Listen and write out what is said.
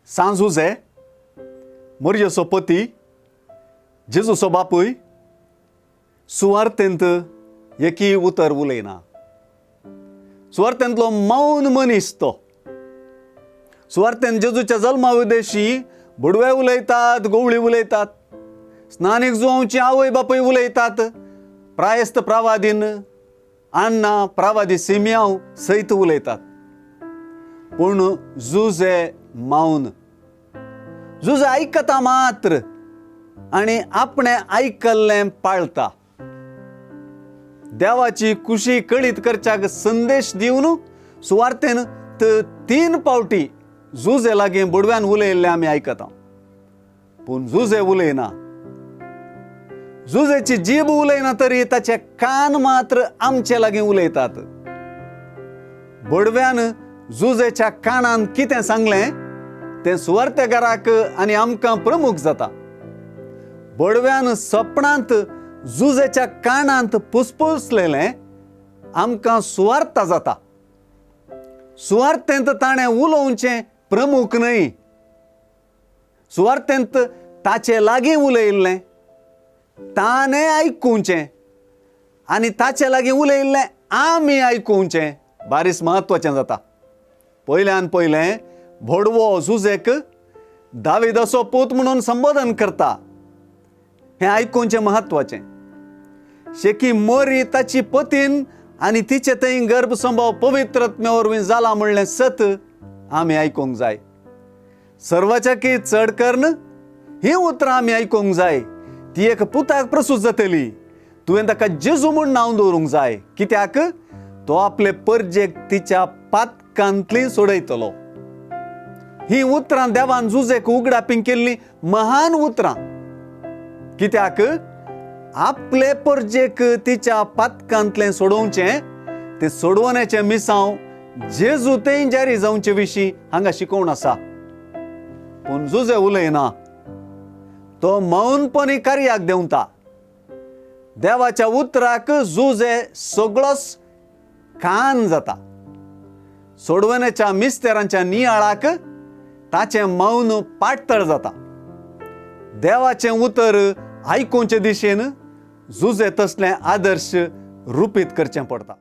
सांजूज है मर्यसो पती जेजूसो बापूय सुवार्थेंत एकी उतर उलयना. सुवार्थेंतलो मौन मनीस तो. सुवार्थेंत जेजूच्या जल्मा विदेशी बुडवे उलयतात, गोवळी उलयतात, स्नानीक जुवांची आवय बापूय उलयतात, प्रायस्त प्रावादीन अण्णा प्रावादी सिमियांव सयत उलयतात. पूण जुजे मौन. जुजे आयकता मात्र आनी आपणे आयकल्लें पाळता. देवाची खुशी कळीत करच्याक संदेश दिवन सुवार्थेन 3 फावटी जुजे लागीं बुडव्यान उलयल्लें आमी आयकता. पूण जुजे उलयना. जुजेची जीब उलयना तरी ताचे कान मात्र आमचे लागीं उलयतात. बुडव्यान जुजेच्या कानान कितें सांगलें तें सुवार्थेकाराक आनी आमकां प्रमुख जाता. बुडव्यान सपनांत जुजेच्या कानांत पुसपुसलेलें आमकां सुवार्थ जाता. सुवार्थेंत ताणें उलोवचें प्रमुख न्हय. सुवार्थेंत ताचे लागीं उलयल्लें ताणें आयकुचें आनी ताचे लागीं उलयल्लें आमी आयकुचें बारीस म्हत्वाचें जाता. पयल्यान पयलें भोडवो जुजेक दाविदाचो पूत म्हणून संबोधन करता. हें आयकुचें म्हत्वाचें. शेकी मोरी ताची पतीन आनी तिचे थंय गर्भसंभव पवित्रत्मे वरवीं जाला म्हणलें सत आमी आयकूंक जाय. सर्वाच्याकी चड कर्ण ही उतरां आमी आयकूंक जाय. ती एक पुताक प्रसूत जातली. तुवें ताका जेजू म्हूण नांव दवरूंक जाय. कित्याक तो आपले परजेक तिच्या पातकांतली सोडयतलो. ही उतरां देवान जुजेक उगडापी केल्ली महान उतरां. कित्याक आपले परजेक तिच्या पातकांतलें सोडोवचें ते सोडवण्याचें मिसांव जेजू तें जारी जावचे विशीं हांगा शिकोवन आसा. पूण जुजे उलयना. तो मौनपणी कार्याक देंवता. देवाच्या उतराक जुजे सगळोच कान जाता. सोडवण्याच्या मिस्तेरांच्या नियाळाक ताचें मौन पाठतळ जाता. देवाचें उतर आयकुचे दिशेन जुजे तसलें आदर्श रुपीत करचें पडटा.